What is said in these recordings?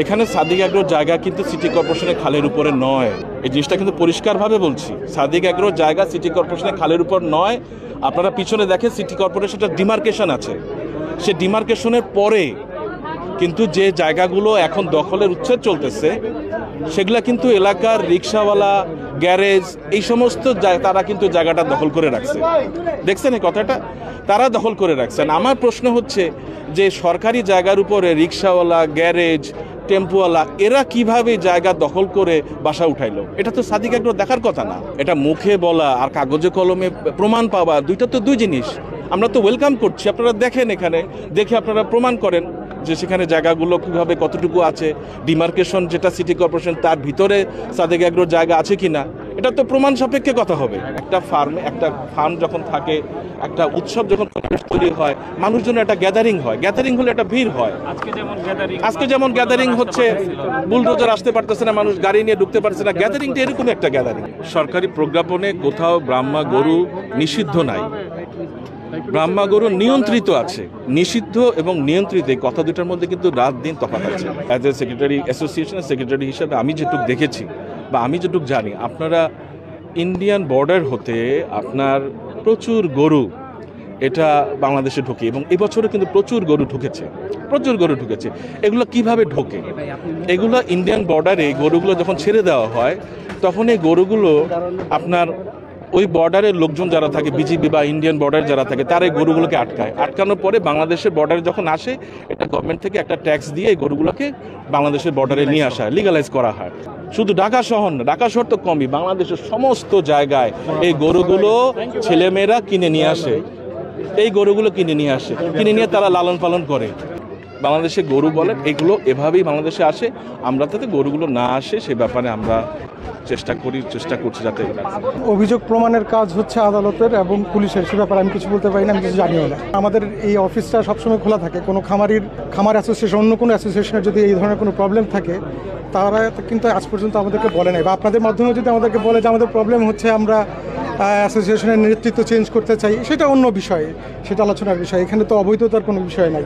এখানে সাদিক এগ্রোর জায়গা কিন্তু সিটি কর্পোরেশনের খালের উপরে নয়। এই জিনিসটা কিন্তু পরিষ্কারভাবে বলছি, সাদিক এগ্রোর জায়গা সিটি কর্পোরেশনের খালের উপর নয়। আপনারা পিছনে দেখেন সিটি কর্পোরেশনটা ডিমার্কেশন আছে, সে ডিমার্কেশনের পরে কিন্তু যে জায়গাগুলো এখন দখলের উচ্ছেদ চলতেছে সেগুলা কিন্তু এলাকার রিক্সাওয়ালা, গ্যারেজ, এই সমস্ত তারা কিন্তু জায়গাটা দখল করে রাখছে। দেখছেন এই কথাটা, তারা দখল করে রাখছেন। আমার প্রশ্ন হচ্ছে যে সরকারি জায়গার উপরে রিক্সাওয়ালা, গ্যারেজ, টেম্পোওয়ালা এরা কিভাবে জায়গা দখল করে বাসা উঠাইলো? এটা তো সাদিক এগ্রো দেখার কথা না। এটা মুখে বলা আর কাগজে কলমে প্রমাণ পাওয়া দুইটা তো দুই জিনিস। আমরা তো ওয়েলকাম করছি, আপনারা দেখেন, এখানে দেখে আপনারা প্রমাণ করেন যে সেখানে জায়গাগুলো কীভাবে কতটুকু আছে, ডিমার্কেশন যেটা সিটি কর্পোরেশন তার ভিতরে সাদিক এগ্রোর জায়গা আছে কিনা, এটা তো প্রমাণ সাপেক্ষে কথা হবে। একটা ফার্ম যখন থাকে, একটা উৎসব যখন তৈরি হয়, মানুষজন একটা গ্যাদারিং হয়, গ্যাদারিং হলে একটা ভিড় হয়। আজকে যেমন গ্যাদারিং হচ্ছে, বুলডোজার আসতে পারতেছে না, মানুষ গাড়ি নিয়ে ঢুকতে পারছে না, গ্যাদারিংটা এরকম একটা গ্যাদারিং। সরকারি প্রজ্ঞাপনে কোথাও ব্রাহ্মা গরু নিষিদ্ধ নাই, ব্রাহ্মা গরু নিয়ন্ত্রিত আছে। নিষিদ্ধ এবং নিয়ন্ত্রিত এই কথা দুটার মধ্যে কিন্তু রাত দিন তফাৎ আছে। অ্যাজ এ সেক্রেটারি, অ্যাসোসিয়েশনের সেক্রেটারি হিসেবে আমি যেটুকু দেখেছি বা আমি যেটুকু জানি, আপনারা ইন্ডিয়ান বর্ডার হতে আপনার প্রচুর গরু এটা বাংলাদেশে ঢোকে এবং এবছরও কিন্তু প্রচুর গরু ঢুকেছে। এগুলো কিভাবে ঢোকে? এগুলো ইন্ডিয়ান বর্ডারে গরুগুলো যখন ছেড়ে দেওয়া হয় তখন এই গরুগুলো আপনার ওই বর্ডারের লোকজন যারা থাকে, বিজিবি বা ইন্ডিয়ান বর্ডার যারা থাকে, তারা এই গরুগুলোকে আটকানোর পরে বাংলাদেশের বর্ডারে যখন আসে, এটা গভর্নমেন্ট থেকে একটা ট্যাক্স দিয়ে এই গরুগুলোকে বাংলাদেশের বর্ডারে নিয়ে আসা হয়, লিগালাইজ করা হয়। শুধু ঢাকা শহর না, ঢাকা শহর তো কমই, বাংলাদেশের সমস্ত জায়গায় এই গরুগুলো ছেলেমেয়েরা কিনে নিয়ে আসে, কিনে নিয়ে তারা লালন পালন করে। বাংলাদেশে গরু বলেন, এগুলো এভাবেই বাংলাদেশে আসে। আমরা তাতে গরুগুলো না আসে সে ব্যাপারে আমরা চেষ্টা করছি যাতে। অভিযোগ প্রমাণের কাজ হচ্ছে আদালতের এবং পুলিশের, সে ব্যাপারে আমি কিছু বলতে পারি না, আমি কিছু জানিও না। আমাদের এই অফিসটা সবসময় খোলা থাকে। কোনো খামার অ্যাসোসিয়েশন, অন্য কোনো অ্যাসোসিয়েশনের যদি এই ধরনের কোনো প্রবলেম থাকে, তারা কিন্তু আজ পর্যন্ত আমাদেরকে বলে নাই, বা আপনাদের মাধ্যমে যদি আমাদেরকে বলে যে আমাদের প্রবলেম হচ্ছে, আমরা অ্যাসোসিয়েশনের নেতৃত্ব চেঞ্জ করতে চাই, সেটা অন্য বিষয়, সেটা আলোচনার বিষয়। এখানে তো অবৈধতার কোনো বিষয় নাই,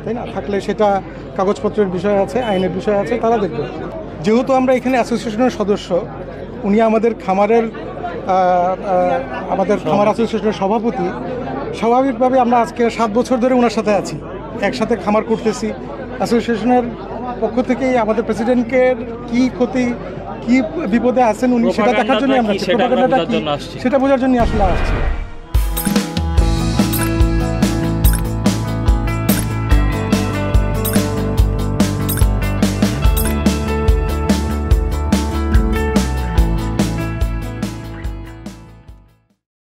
তাই না? থাকলে সেটা কাগজপত্রের বিষয় আছে, আইনের বিষয় আছে, তারা দেখবে। যেহেতু আমরা এখানে অ্যাসোসিয়েশনের সদস্য, উনি আমাদের খামার অ্যাসোসিয়েশনের সভাপতি, স্বাভাবিকভাবে আমরা আজকে 7 বছর ধরে ওনার সাথে আছি, একসাথে খামার করতেছি। অ্যাসোসিয়েশনের পক্ষ থেকেই আমাদের প্রেসিডেন্টকে কি ক্ষতি, কি বিপদে আছেন উনি, সেটা দেখার জন্য আমরা, সেটা বোঝার জন্য আসলে আসছি।